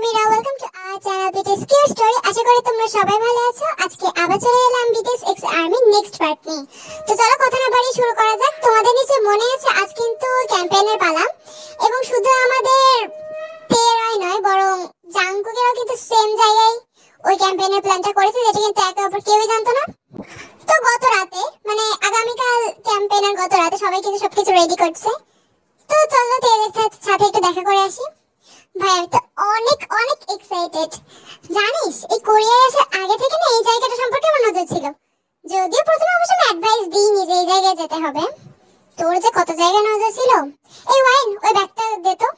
Meera, welcome to our channel BTS Q story. আশা করি তোমরা সবাই ভালো আছো। আজকে আবার চলে এলাম বিটিএস এক্স আর্মির নেক্সট পার্ট নিয়ে। তো চলো কথা না বাড়িয়ে শুরু করা যাক। তোমাদের নিচে মনে আছে আজ কিন্তু ক্যাম্পেইনের পালা, এবং শুধু আমাদের তেরাই নয় বরং জাংকুকেরও কিন্তু সেম জায়গায় ওই ক্যাম্পেইনের প্ল্যানটা করেছে, যেটা কিন্তু একে অপর কেউই জানতো না। তো গত রাতে মানে আগামীকাল ক্যাম্পেইনের গত রাতে সবাই কিন্তু সবকিছু রেডি করছে। তো চলো তেদের সাথে একটু দেখা করে আসি। ভাই আমি তো অনেক অনেক এক্সাইটেড। জানিস এই কোরিয়ায় আসার আগে থেকে না এই জায়গাটা সম্পর্কে আমার নজর ছিল, যদিও প্রথমে অবশ্য আমি অ্যাডভাইস দিইনি যে এই জায়গায় যেতে হবে। তোর যে কত জায়গায় নজর ছিল। এই ওয়াইন ওই ব্যাগটা দে তো।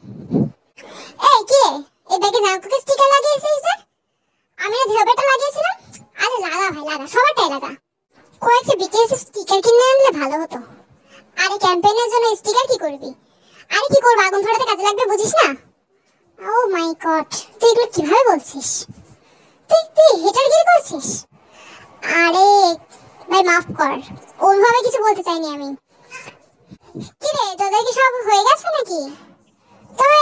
এই কি রে, এই ব্যাগে জাংকুকের স্টিকার লাগিয়েছিস যে? আমি না ঝাবেটা লাগিয়েছিলাম। আরে লাগা ভাই লাগা, সবারটাই লাগা। কয়েকটা বিটিএস স্টিকার কিনে আনলে ভালো হতো। আরে ক্যাম্পেইনের জন্য স্টিকার কি করবি? আরে কি করব, আগুন ধরাতে কাজে লাগবে বুঝিস না? ও মাই গড, তুই এগুলো কিভাবে বলছিস? তুই হেটারগিরি করছিস? আরে ভাই মাফ কর, ওইভাবে কিছু বলতে চাইনি আমি। কি রে তোদের কি সব হয়ে গেছে নাকি? তবে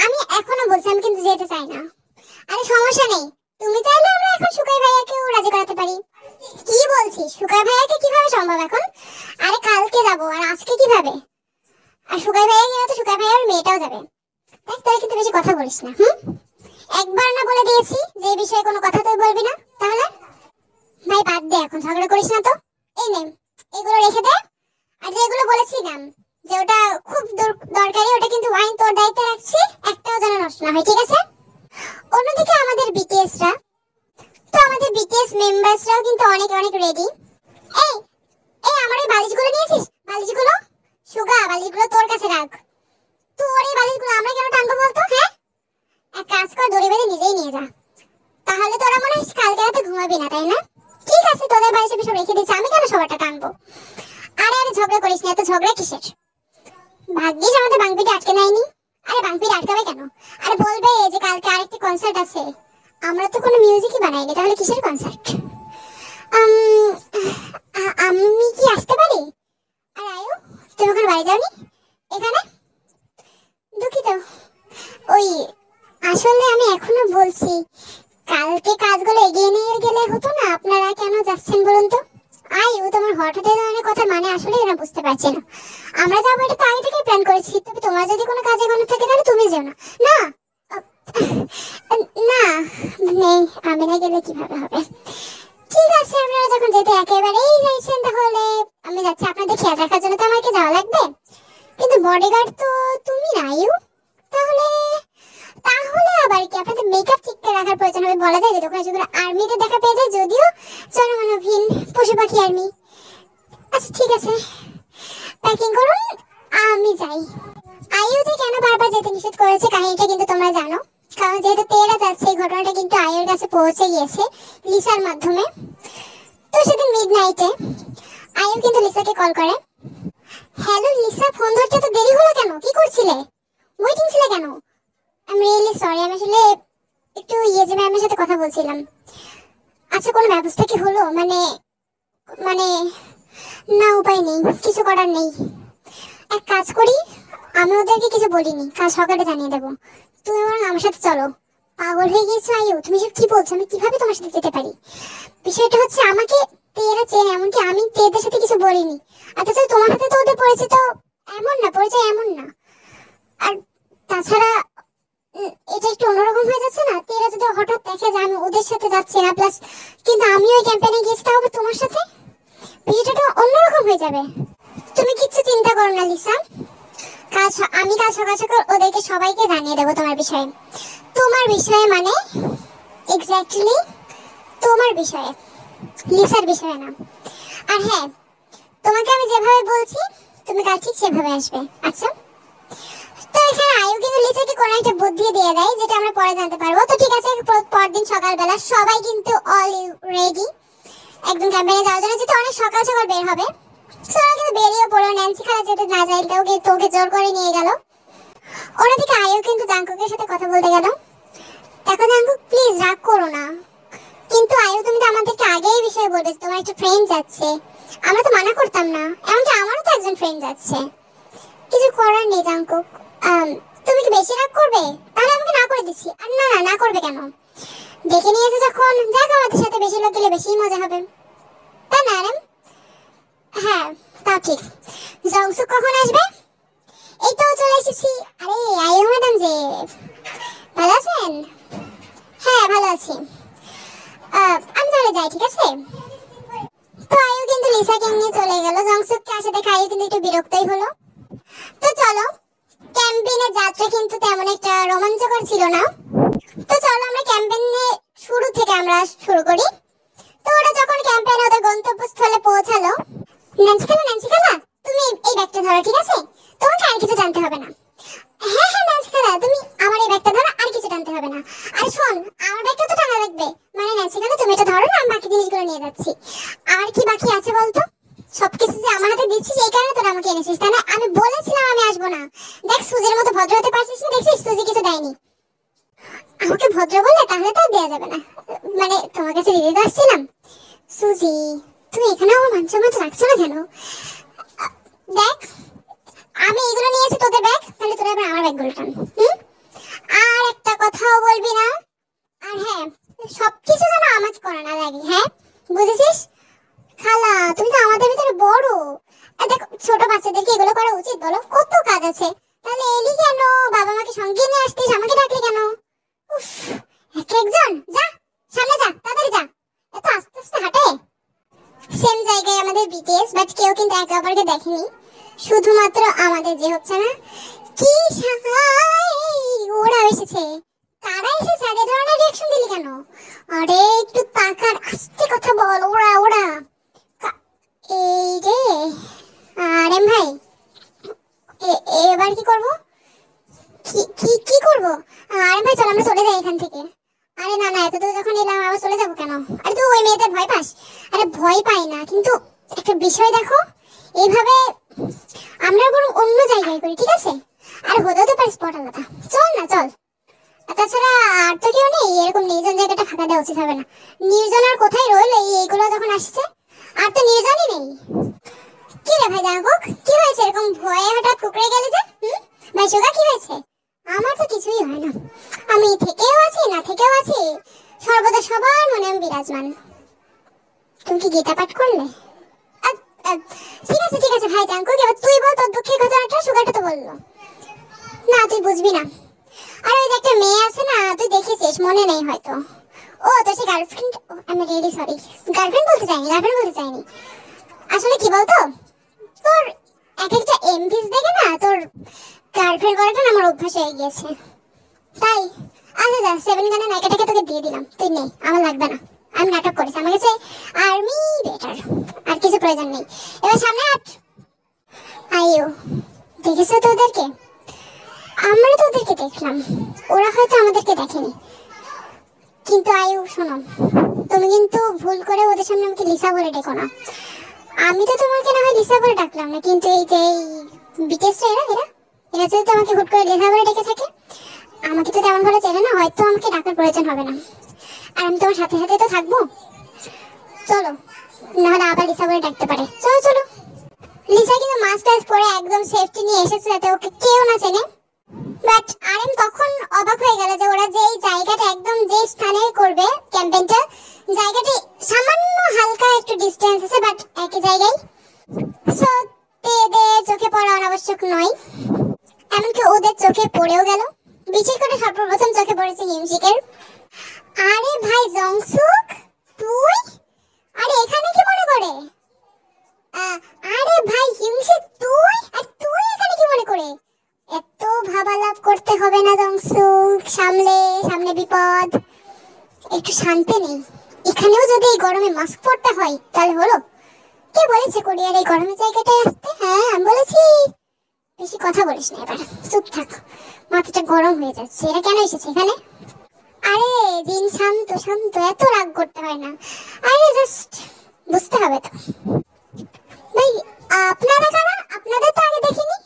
আমি এখনো বলছি আমি কিন্তু যেতে চাই না। আরে সমস্যা নেই, তুমি চাইলে আমরা এখন সুকাই ভাইয়াকেও রাজি করাতে পারি। কি বলছিস? সুকাই ভাইয়াকে কিভাবে সম্ভব এখন? আরে কালকে যাবো, আর আজকে কিভাবে? আর সুকাই ভাইয়া গেলে তো সুকাই ভাইয়ার মেয়েটাও যাবে। দেখ তোরা কিন্তু বেশি কথা বলিস না। একবার না বলে দিয়েছি যে এই বিষয়ে কোনো কথা তুই বলবি না। তাহলে ভাই বাদ দে, এখন ঝগড়া করিস না তো। এই নে এগুলো রেখে দে। আর যেগুলো বলেছিলাম যে ওটা খুব দরকারি, ওটা কিন্তু ওয়াইন তোর দায়িত্বে রাখছি, একটাও যেন নষ্ট না হয়, ঠিক আছে? অন্যদিকে আমাদের বিটিএসরা, তো আমাদের বিটিএস মেম্বার্সরাও কিন্তু অনেক অনেক রেডি। এই এই আমার এই বালিশগুলো নিয়েছিস? বালিশগুলো সুগা, বালিশগুলো তোর কাছে রাখ। তোর এই বালিশগুলো আমরা কেন টানবো বলতো? হ্যাঁ, এক কাজ কর, দড়ি বেঁধে নিজেই নিয়ে যা। তাহলে তোরা মনে হয় কালকে রাতে ঘুমাবি না, তাই না? ঠিক আছে, তোদের বাড়ি সব রেখে দিচ্ছি, আমি কেন সবারটা টানবো? আরে আরে ঝগড়া করিস না, এত ঝগড়া কিসের? ভাগ্যিস আমাদের বাংপিটি আটকে নেয়নি। আরে বাংপিটি আটকাবে কেন? আরে বলবে যে কালকে আরেকটি কনসার্ট আছে। আমরা তো কোনো মিউজিকই বানাইনি, তাহলে কিসের কনসার্ট? আমি কি আসতে পারি? আর আয়ু, তুমি ওখানে বাড়ি যাওনি? এখানে দুঃখিত। ওই আসলে আমি এখনো বলছি, কালকে কাজগুলো এগিয়ে নিয়ে গেলে হতো না? আপনারা কেন যাচ্ছেন বলুন তো? আয়ু, তোমার হঠাৎ এই ধরনের কথা মানে আসলে এরা বুঝতে পারছে না। আমরা যাবো এটা তো আগে থেকেই প্ল্যান করেছি। তবে তোমার যদি কোনো কাজে এগোনো থাকে তাহলে তুমি যেও না। না না নেই, আমি না গেলে কিভাবে হবে? ঠিক আছে, আপনারা যখন যেতে একেবারেই চাইছেন তাহলে আমি যাচ্ছি। আপনাদের খেয়াল রাখার জন্য তো আমাকে যাওয়া লাগবে, কিন্তু বডিগার্ড তো তুমি না আয়ু। তাহলে তাহলে আবার কি আপনাদের মেকআপ ঠিক করে রাখার প্রয়োজন হবে? বলা যায় যে দোকানে যেগুলো আর্মিতে দেখা পেয়ে যায়, যদিও জনমানবহীন পশু পাখি আর্মি। আচ্ছা ঠিক আছে, প্যাকিং করুন, আমি যাই। আয়ু যে কেন বারবার যেতে নিষেধ করেছে কাহিনীটা কিন্তু তোমরা জানো। কারণ যেহেতু তেরা যাচ্ছে, এই ঘটনাটা কিন্তু আয়ুর কাছে পৌঁছে গিয়েছে লিসার মাধ্যমে। তো সেদিন মিডনাইটে আয়ু কিন্তু লিসাকে কল করে। হ্যালো লিসা, ফোন ধরতে তো দেরি হলো কেন? কি করছিলে? ওয়েটিং ছিলে কেন? আমি রিয়েলি সরি, আমি আসলে একটু ইয়েজে ম্যামের সাথে কথা বলছিলাম। আচ্ছা কোনো ব্যবস্থা কি হলো? মানে মানে না, উপায় নেই, কিছু করার নেই। এক কাজ করি, আমি ওদেরকে কিছু বলিনি, কাল সকালে জানিয়ে দেবো। তুমি বরং আমার সাথে চলো। পাগল হয়ে গিয়েছো আয়ু, তুমি সব কি বলছো? আমি কিভাবে তোমার সাথে যেতে পারি? বিষয়টা হচ্ছে আমাকে তেরা চেনে, এমনকি আমি তেদের সাথে কিছু বলিনি। আর তাছাড়া তোমার হাতে তো ওদের পরিচিত এমন না, পরিচয় এমন না। আর তাছাড়া এটা একটু অন্যরকম হয়ে যাচ্ছে না? তেরা যদি হঠাৎ দেখে যে আমি ওদের সাথে যাচ্ছি না, প্লাস কিন্তু আমি ওই ক্যাম্পেইনে গিয়েছি তাও আবার তোমার সাথে, বিষয়টা অন্যরকম হয়ে যাবে। তুমি কিচ্ছু চিন্তা করো না লিসা, আমি কাল সকাল সকাল ওদেরকে সবাইকে জানিয়ে দেবো তোমার বিষয়ে। তোমার বিষয়ে মানে এক্স্যাক্টলি তোমার বিষয়ে, লিসার বিষয়ে না। আর হ্যাঁ, তোমাকে আমি যেভাবে বলছি তুমি কাল ঠিক সেভাবে আসবে, আচ্ছা? তো এখানে আয়ু কিন্তু লিসাকে কোনো একটা বুদ্ধি দিয়ে দেয়, যেটা আমরা পরে জানতে পারবো। তো ঠিক আছে, পরদিন সকালবেলা সবাই কিন্তু অল রেডি একদম ক্যাম্পেইনে যাওয়ার জন্য, যেটা অনেক সকাল সকাল বের হবে। সোনা কিন্তু বেরিয়ে পড়লো, ন্যান্সি খালা যেতে না চাইলেও কিন্তু ওকে জোর করে নিয়ে গেল। অন্যদিকে আয়ু কিন্তু জাংকুকের সাথে কথা বলতে গেল। দেখো জাংকুক, প্লিজ রাগ করো না। কিন্তু আয়ু তুমি তো আমাদেরকে আগেই এই বিষয়ে বলেছো তোমার একটা ফ্রেন্ড যাচ্ছে। আমরা তো মানা করতাম না, এমনকি আমারও তো একজন ফ্রেন্ড যাচ্ছে। কিছু করার নেই জাংকুক, তুমি কি বেশি রাগ করবে? তাহলে আমাকে না করে দিচ্ছি। আর না না, না করবে কেন? ডেকে নিয়েছে যখন, যাক, আমাদের সাথে বেশি লোক গেলে বেশি মজা হবে, তাই না আরেম? হ্যাঁ, তাও ঠিক। জংসুক কখন আসবে? এই তো চলে এসেছি। আরে আয়ু ম্যাডাম যে, ভালো আছেন? হ্যাঁ ভালো আছি। আমি তাহলে যাই, ঠিক আছে? তো আয়ু কিন্তু লিসাকে নিয়ে চলে গেল। জংসুককে আসে দেখে আয়ু কিন্তু একটু বিরক্তই হলো। তো চলো, ক্যাম্পেইনের যাত্রা কিন্তু তেমন একটা রোমাঞ্চকর ছিল না। তো চলো আমরা ক্যাম্পেইনে শুরু থেকে আমরা শুরু করি। তো ওরা যখন ক্যাম্পেইনে ওদের গন্তব্যস্থলে পৌঁছালো, ন্যান্সি খালা তুমি এই ব্যাগটা ধরো, ঠিক আছে? তোমাকে আর কিছু জানতে হবে না। হ্যাঁ হ্যাঁ ন্যান্সি খালা, তুমি আমার এই ব্যাগটা ধরো, আর কিছু জানতে হবে না। আর শোন, আমার ব্যাগটা তো টানা লাগবে, মানে ন্যান্সি খালা তুমি এটা ধরো না, আমি বাকি জিনিসগুলো নিয়ে যাচ্ছি। আর কি বাকি আছে বলতো? সবকিছু যে আমার হাতে দিচ্ছিস এই কারণে তোরা আমাকে এনেছিস, তাই না? আমি বলেছিলাম আমি আসবো না। দেখ সুজির মতো ভদ্র হতে পারছিস না, দেখছিস সুজি কিছু দেয়নি। আমাকে ভদ্র বললে তাহলে তো দেয়া যাবে না, মানে তোমার কাছে দিতে তো আসছিলাম। সুজি তুমি এখানে আমার মান সম্মান রাখছো না কেন? দেখ আমি এগুলো নিয়েছি তোদের ব্যাগ, তাহলে তোরা এবার আমার ব্যাগগুলো টান। আর একটা কথাও বলবি না। আর হ্যাঁ, সবকিছু যেন আমাকে করা না লাগে, হ্যাঁ বুঝেছিস? খালা তুমি তো আমাদের ভিতরে বড়, আর দেখো ছোট বাচ্চাদেরকে এগুলো করা উচিত বলো? কত কাজ আছে। তাহলে এলি কেন? বাবা মাকে সঙ্গে নিয়ে আসতিস, আমাকে ডাকলি কেন? উফ, এক একজন যা, সামনে যা, তাড়াতাড়ি যা। এত আস্তে আস্তে হাঁটে। সেম জায়গায় আমাদের বিটিএস, বাট কেউ কিন্তু একে অপরকে দেখেনি, শুধুমাত্র আমাদের যে হচ্ছে না কি ওরা এসেছে। কারা এসেছে? আরে ধরনের রিঅ্যাকশন দিলি কেন? আরে একটু তাকার, আস্তে কথা বল। ওরা ওরা এই রে। আরে ভাই এবার কি করব? কি কি কি করব? আরে ভাই চল আমরা চলে যাই এখান থেকে। আরে না না, এত দূর যখন এলাম আবার চলে যাব কেন? আরে তুই ওই মেয়েদের ভয় পাস? আরে ভয় পাই না, কিন্তু একটা বিষয় দেখো, এইভাবে আমরা বরং অন্য জায়গায় করি, ঠিক আছে? আর হতেও তো পারে স্পট আলাদা। চল না চল। তাছাড়া আর তো কেউ নেই, এরকম নির্জন জায়গাটা ফাঁকা দেওয়া উচিত হবে না। নির্জন আর কোথায় রইল এইগুলো যখন আসছে? আর তো নির্জনই নেই। কি রে ভাই জাঙ্কুক, কি হয়েছে? এরকম ভয়ে হঠাৎ কুকড়ে গেলে যে? ভাই সুগা কি হয়েছে? আমার তো কিছুই হয় না, আমি থেকেও আছি না থেকেও আছি, সর্বদা সবার মনে আমি বিরাজমান। তুমি কি গীতা পাঠ করলে? ঠিক আছে ভাই জাঙ্কুক, এবার তুই বল তোর দুঃখের ঘটনাটা। সুগারটা তো বললো না, তুই বুঝবি না। আর ওই যে একটা মেয়ে আছে না, তুই দেখেছিস, মনে নেই হয়তো। ও তো সে গার্লফ্রেন্ড, আমি রিয়েলি সরি, গার্লফ্রেন্ড বলতে চাইনি। আসলে কি বলতো, তোর এক একটা এমভিস দেখে না তোর গার্লফ্রেন্ড বলাটা আমার অভ্যাস হয়ে গিয়েছে, তাই। আচ্ছা যা, 7 গানের নায়িকাটাকে তোকে দিয়ে দিলাম, তুই নে, আমার লাগবে না। আমি নাটক করেছি, আমার কাছে আর্মি বেটার, আর কিছু প্রয়োজন নেই। এবার সামনে হাট। আইও দেখেছো তো ওদেরকে? আমরা তো ওদেরকে দেখলাম, ওরা হয়তো আমাদেরকে দেখেনি। কিন্তু আয়ু শোনো, তুমি কিন্তু ভুল করে ওদের সামনে আমাকে লিসা বলে ডেকো না। আমি তো তোমাকে না হয় লিসা বলে ডাকলাম না, কিন্তু এই যে বিকেশরা এরা যদি তো আমাকে হুট করে লিসা বলে ডেকে থাকে, আমাকে তো তেমন ভালো চেনে না, হয়তো আমাকে ডাকার প্রয়োজন হবে না। আর আমি তোমার সাথে সাথে তো থাকবো। চলো, নাহলে আবার লিসা বলে ডাকতে পারে। চলো চলো। লিসা কিন্তু মাস্টার্স করে একদম সেফটি নিয়ে এসেছে যাতে ওকে কেউ না চেনে। বাট আরএম তখন অবাক হয়ে গেল যে ওরা যে এই জায়গাটা একদম যে স্থানে করবে ক্যাম্পেইনটা, জায়গাটি সামান্য হালকা একটু ডিসটেন্স আছে, বাট একই জায়গায়। সো এদের চোখে পড়া অনাবশ্যক নয়, এমনকি ওদের চোখে পড়েও গেল। বিশেষ করে সর্বপ্রথম চোখে পড়েছে হিমশিকের। আরে ভাই জংসুক তুই, আরে এখানে কি মনে করে? আরে ভাই হিমশিক তুই, আর তুই এখানে কি মনে করে? এত ভাবালাপ করতে হবে না জংসুক, সামনে বিপদ, একটু শান্তি নেই। এখানেও যদি এই গরমে মাস্ক পরতে হয় তাহলে হলো? কে বলেছে কোরিয়ার এই গরমের জায়গাটায় আসতে? হ্যাঁ আমি বলেছি। বেশি কথা বলিস না, এবার চুপ থাক, মাথাটা গরম হয়ে যাচ্ছে। এরা কেন এসেছে এখানে? আরে দিন শান্ত শান্ত, এত রাগ করতে হয় না। আরে জাস্ট বুঝতে হবে তো। ভাই আপনারা কারা? আপনাদের তো আগে দেখিনি।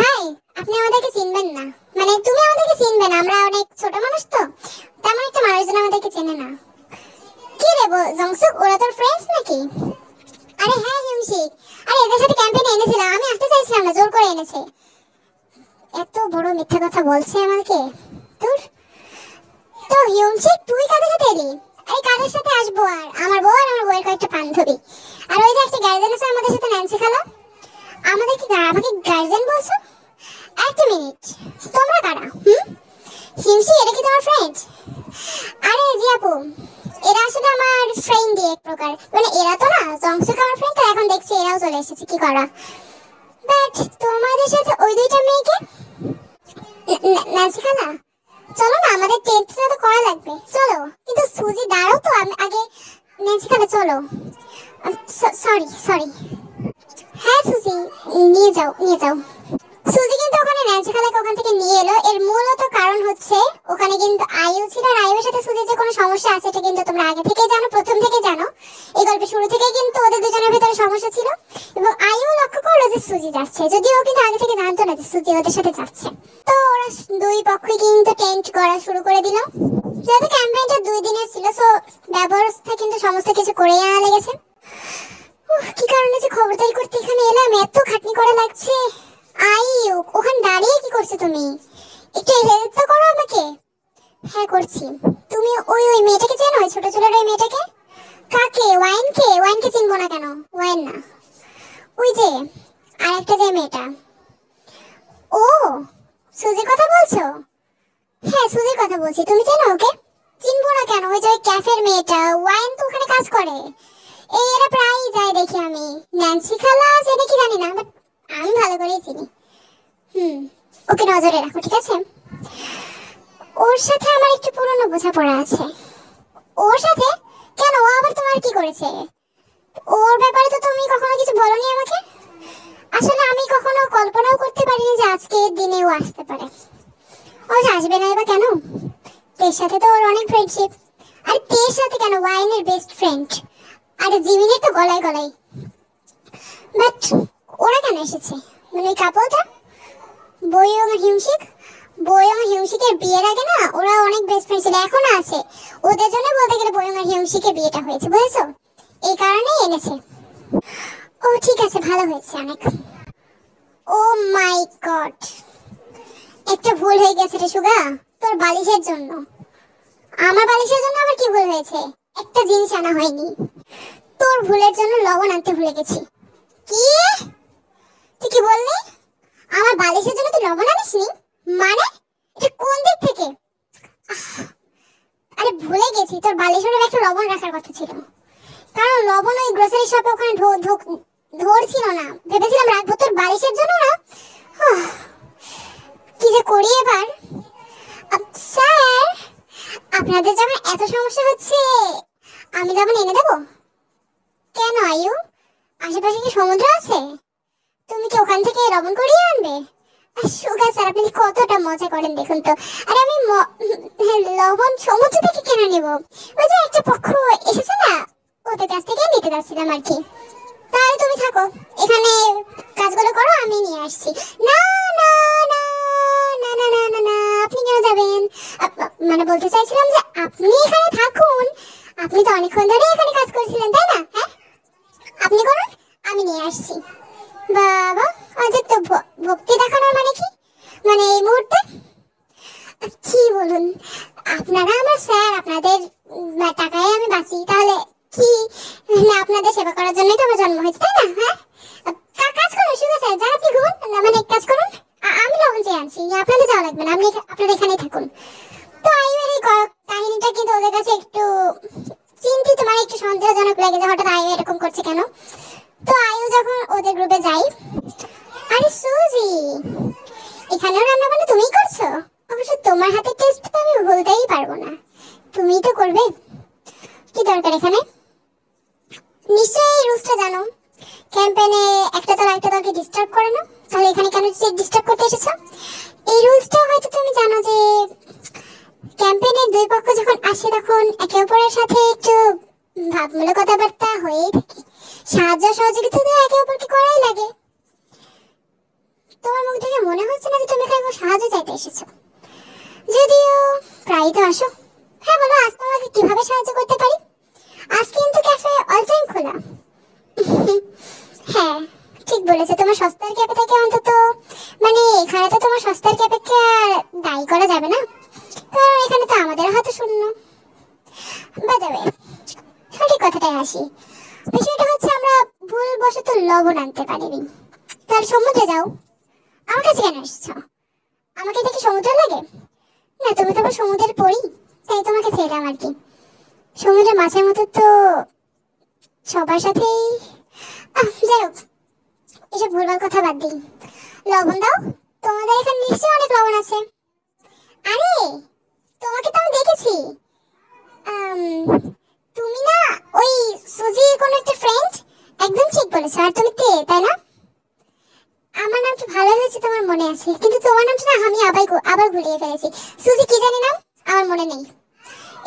ভাই আপনি আমাদেরকে চিনবেন না, মানে তুমি আমাদেরকে চিনবে না, আমরা অনেক ছোট মানুষ তো, তেমন একটা মানুষজন আমাদেরকে চেনে না। কি রে জংসুক, ওরা তোর ফ্রেন্ডস নাকি? আরে হ্যাঁ হিমশিক, আরে এদের সাথে ক্যাম্পেইনে এনেছিলাম, আমি আসতে চাইছিলাম না, জোর করে এনেছে। এত বড় মিথ্যা কথা বলছে আমাকে। তোর হিউমশিক, তুই কাদের সাথে এলি? আরে কাদের সাথে আসবো আর, আমার বউ আর আমার বউয়ের কয়েকটা বান্ধবী, আর ওই যে একটা গার্জেন আছে আমাদের সাথে, ন্যান্সি খালা। আমাদের কি আমাকে গার্জেন বলছো? একটা মিনিট, তোমরা কারা? হিমশি, এটা কি তোমার ফ্রেন্ড? আরে জি আপু, এরা আসলে আমার ফ্রেন্ড এক প্রকার, মানে এরা তো না জংসুক আমার ফ্রেন্ড, তো এখন দেখছি এরাও চলে এসেছে, কি করা। বাট তোমাদের সাথে ওই দুইটা মেয়েকে? ন্যান্সি খালা, চলো না, আমাদের টেস্টটা তো করা লাগবে, চলো। কিন্তু সুজি দাঁড়াও তো, আমি আগে। ন্যান্সি খালা চলো। Sorry sorry. হ্যাঁ সুজি, নিয়ে যাও নিয়ে যাও। সুজি কিন্তু ওখানে ন্যান্সি খালাকে ওখান থেকে নিয়ে এলো, এর মূলত কারণ হচ্ছে ওখানে কিন্তু আয়ু ছিল, আর আয়ুর সাথে সুজির যে কোনো সমস্যা আছে এটা কিন্তু তোমরা আগে থেকে জানো, প্রথম থেকে জানো। এই গল্পের শুরু থেকে কিন্তু ওদের দুজনের ভিতরে সমস্যা ছিল, এবং আয়ু লক্ষ্য করলো যে সুজি যাচ্ছে, যদিও ও কিন্তু আগে থেকে জানতো না যে সুজি ওদের সাথে যাচ্ছে। তো ওরা দুই পক্ষই কিন্তু টেন্ট করা শুরু করে দিল। যেহেতু ক্যাম্পেইনটা 2 দিনের ছিল, সো ব্যবস্থা কিন্তু সমস্ত কিছু করেই আনা লেগেছে। কি কারণে যে খবরদারি করতে এখানে এলাম, এত খাটনি করা লাগছে। আইউ, ওখানে দাঁড়িয়ে কি করছো তুমি? একটু হেল্প তো করো আমাকে। হ্যাঁ করছি। তুমি ওই ওই মেয়েটাকে চেনো, ওই ছোট ছোট ওই মেয়েটাকে? কাকে? ওয়াইনকে? ওয়াইনকে চিনবো না কেন? ওয়াইন না, ওই যে আরেকটা যে মেয়েটা। ও, সুজির কথা বলছো? হ্যাঁ সুজির কথা বলছি, তুমি চেনো ওকে? চিনবো না কেন, ওই যে ওই ক্যাফের মেয়েটা। ওয়াইন তো ওখানে কাজ করে, এই এরা প্রায়ই যায় দেখি আমি। ন্যান্সি খালা সেটা কি জানি না, বাট আমি ভালো করেই চিনি। ওকে নজরে রাখো, ঠিক আছে? ওর সাথে আমার একটু পুরনো বোঝাপড়া আছে। ওর সাথে? কেন, ও আবার তোমার কি করেছে? ওর ব্যাপারে তো তুমি কখনো কিছু বলনি আমাকে। আসলে আমি কখনো কল্পনাও করতে পারিনি যে আজকের দিনে ও আসতে পারে। ও আসবে না এবার কেন? তের সাথে তো ওর অনেক ফ্রেন্ডশিপ। আর তের সাথে কেন, ওয়াইনের বেস্ট ফ্রেন্ড। আর জিমিনের তো গলায় গলায়। বাট ওরা কেন এসেছে? মানে ওই কাপলটা বইয়ং আর হিউমশিক, বইয়ং আর হিউমশিকের বিয়ের আগে না ওরা অনেক বেস্ট ফ্রেন্ড ছিল, এখনো আছে। ওদের জন্য বলতে গেলে বইয়ং আর হিউমশিকের বিয়েটা হয়েছে, বুঝেছো? এই কারণেই এনেছে। ও ঠিক আছে, ভালো হয়েছে অনেক। ও মাই গড, একটা ভুল হয়ে গেছে রে সুগা, তোর বালিশের জন্য। আমার বালিশের জন্য আবার কি ভুল হয়েছে? একটা জিনিস আনা হয়নি, তোর ভুলের জন্য লবণ আনতে ভুলে গেছি। কি? তুই কি বললি? আমার বালিশের জন্য তুই লবণ আনিসনি? মানে এটা কোন দিক থেকে? আরে ভুলে গেছি, তোর বালিশের একটা লবণ রাখার কথা ছিল, কারণ লবণ ওই গ্রোসারি শপে ওখানে ধরছিল না, ভেবেছিলাম রাখবো তোর বালিশের জন্য না। কি যে করি এবার। স্যার, আপনাদের যখন এত সমস্যা হচ্ছে আমি লবণ এনে দেবো? কেন আয়ু, আশেপাশে কি সমুদ্র আছে? তুমি কি ওখান থেকে লবণ করিয়ে আনবে? সুগা স্যার, আপনি কতটা মজা করেন দেখুন তো। আর আমি লবণ সমুদ্র থেকে কেন নেব? ওই যে একটা পক্ষ এসেছে না, ওদের কাছ থেকে নিতে যাচ্ছিলাম আর কি। তাহলে তুমি থাকো এখানে, কাজগুলো করো, আমি নিয়ে আসছি। না না না না না না না না, আপনি কেন যাবেন? মানে বলতে চাইছিলাম যে আপনি এখানে থাকুন, আপনি তো অনেকক্ষণ ধরে এখানে কাজ করছিলেন তাই না? হ্যাঁ আপনি করুন, আমি নিয়ে আসছি। বাবা, আজ তো ভক্তি দেখানোর মানে কি? মানে এই মুহূর্তে কি বলুন, আপনারা আমার স্যার, আপনাদের টাকায় আমি বাঁচি, তাহলে কি না আপনাদের সেবা করার জন্যই তো আমার জন্ম হয়েছে তাই না? হ্যাঁ কাজ করুন সুগা স্যার, যান আপনি ঘুমুন, মানে কাজ করুন, আমি লবণ চেয়ে আনছি, আপনাদের যাওয়া লাগবে না, আপনি আপনারা এখানেই থাকুন। তো আইউর এই কাহিনীটা কিন্তু ওদের কাছে একটু চিন্তিত, মানে একটু সন্দেহজনক লাগে যে হঠাৎ আয়ু এরকম করছে কেন। তো আয়ু যখন ওদের গ্রুপে যাই, আরে সুজি, এখানেও রান্না বান্না তুমিই করছো? অবশ্য তোমার হাতের টেস্ট তো আমি বলতেই পারবো না, তুমিই তো করবে। কি দরকার এখানে? নিশ্চয়ই এই রুলসটা জানো, ক্যাম্পেইনে একটা দল আরেকটা দলকে ডিস্টার্ব করে না, তাহলে এখানে কেন ডিস্টার্ব করতে এসেছো? এই রুলসটা হয়তো তুমি জানো যে ক্যাম্পেইনের দুই পক্ষ যখন আসে তখন একে অপরের সাথে একটু ভাবমূলক কথাবার্তা হয়েই থাকে, সাহায্য সহযোগিতা তো একে অপরকে করাই লাগে। তোমার মুখ দেখে মনে হচ্ছে না যে তুমি এখানে সাহায্য চাইতে এসেছো, যদিও প্রায় তো আসো। হ্যাঁ বলো, আজ তোমাকে কিভাবে সাহায্য করতে পারি? আজ কিন্তু ক্যাফে অল টাইম খোলা। হ্যাঁ ঠিক বলেছো, তোমার সস্তার ক্যাফে থেকে অন্তত, মানে এখানে তো তোমার সস্তার ক্যাফেকে আর দায়ী করা যাবে না, কারণ এখানে তো আমাদের হাতে শূন্য। বাই দ্য ওয়ে, সঠিক কথাটাই আসি। বিষয়টা হচ্ছে আমরা ভুলবশত লবণ আনতে পারিনি। তাহলে সমুদ্রে যাও। আমার কাছে কেন এসেছো? আমাকে দেখে সমুদ্র লাগে? না, তুমি তো আবার সমুদ্রের পরি, তাই তোমাকে ছেড়লাম আর কি। সমুদ্রের মাছের মতো তো সবার সাথেই। যাই হোক, এসব ভুলভাল কথা বাদ দিই। লবণ দাও। তোমাদের এখানে নিশ্চয়ই অনেক লবণ আছে। আরে, তোমাকে তো আমি দেখেছি। তুমি না ওই সুজির কোন একটা ফ্রেন্ড? একদম ঠিক বলেছো। আর তুমি কে, তাই না? আমার নামটা ভালো হয়েছে তোমার মনে আছে, কিন্তু তোমার নামটা না আমি আবার ভুলিয়ে ফেলেছি। সুজি কি জানি নাম, আমার মনে নেই।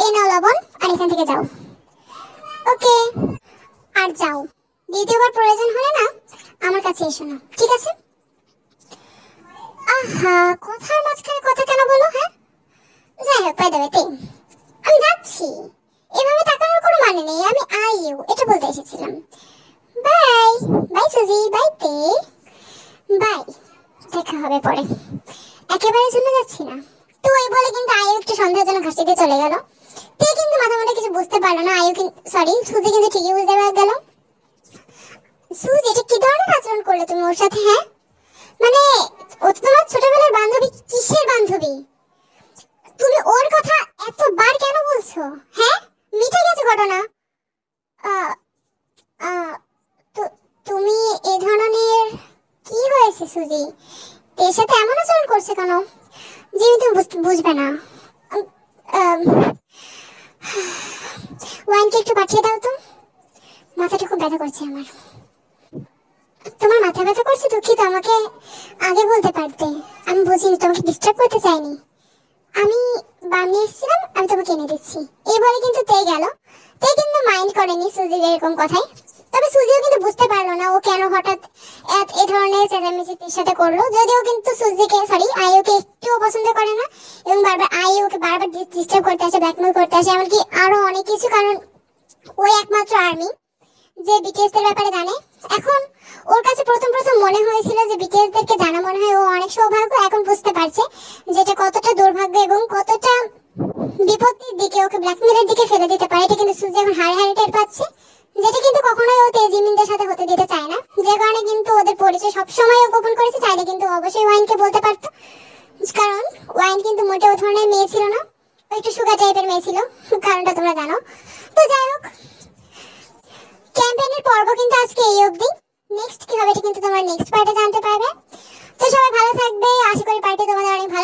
এই নাও লবণ, আর এখান থেকে যাও। ওকে, আর যাও। দ্বিতীয়বার প্রয়োজন হলে না আমার কাছে এসো না, ঠিক আছে? আহা, কথার মাঝখানে কথা কেন বলো? হ্যাঁ, যাই হোক, বাই দ্য ওয়ে, আমি যাচ্ছি। এভাবে তাকানোর কোনো মানে নেই। আমি এটা বলতে এসেছিলাম। বাই। বাই সুজি, বাই তে। বাই, দেখা হবে পরে। একেবারে চলে যাচ্ছি না। তো এই বলে কিন্তু একটু সন্দেহজনক হাসি দিয়ে চলে গেল। তে কিন্তু মাথা মাথা কিছু বুঝতে পারলো না। সরি, সুজি কিন্তু ঠিকই বুঝতে গেল। সুজি, এটা কি ধরনের আচরণ করলে তুমি ওর সাথে? হ্যাঁ, মানে ও তো তোমার ছোটবেলার বান্ধবী। কিসের বান্ধবী? তুমি ওর কথা এতবার কেন বলছো? হ্যাঁ, মিটে গেছে ঘটনা। আহ, আহ, তুমি এ ধরনের কি হয়েছে সুজি? এর সাথে এমন আচরণ করছে কেন? জিমি, তুমি বুঝবে না। ওয়াইনকে একটু পাঠিয়ে দাও তো। মাথাটা খুব ব্যথা করছে আমার। তোমার মাথা ব্যথা করছে? দুঃখিত, আমাকে আগে বলতে পারতে। আমি বুঝিনি, তোমাকে ডিস্টার্ব করতে চাইনি। আমি বানিয়ে এসেছিলাম, আমি তোমাকে এনে দিচ্ছি। এই বলে কিন্তু তে গেল। তে কিন্তু মাইন্ড করেনি সুজির এরকম কথাই। তবে সুজিও কিন্তু বুঝতে পারলো না ও কেন হঠাৎ এই ধরনের চেঁচামেচি তের সাথে করলো। যদিও কিন্তু আইওকে একটুও পছন্দ করে না, এবং আইওকে বারবার ডিস্টার্ব করতে আসে, ব্ল্যাকমেল করতে আসে, এমনকি আরো অনেক কিছু। কারণ ওই একমাত্র আর্মি যে বিটিএস এর ব্যাপারে জানে। এখন ওর কাছে প্রথম মনে হয়েছিল যে বিটিএস দেরকে জানা মনে হয় ও অনেক সৌভাগ্য। এখন বুঝতে পারছে যেটা কতটা দুর্ভাগ্য এবং কতটা বিপত্তির দিকে ওকে ব্ল্যাকমেলের দিকে ফেলে দিতে পারে। এটা কিন্তু সুজি এখন হাড়ে হাড়ে টের পাচ্ছে, যেটা কিন্তু কখনোই ও তেজিমিনদের সাথে হতে দিতে চায় না। যে কারণে কিন্তু ওদের পরিচয় সবসময় ও গোপন করেছে। চাইলে কিন্তু অবশ্যই ওয়াইনকে বলতে পারতো, কারণ ওয়াইন কিন্তু মোটেও ধরনের মেয়ে ছিল না, ও একটু সুগার টাইপের মেয়ে ছিল। কারণটা তোমরা জানো। তো যাই হোক, ক্যাম্পেইনের পর্ব কিন্তু আজকে এই অবধি। নেক্সট কি হবে এটা কিন্তু তোমরা নেক্সট পার্টে জানতে পারবে। তো সবাই ভালো থাকবে, আশা করি পার্টি তোমাদের অনেক ভালো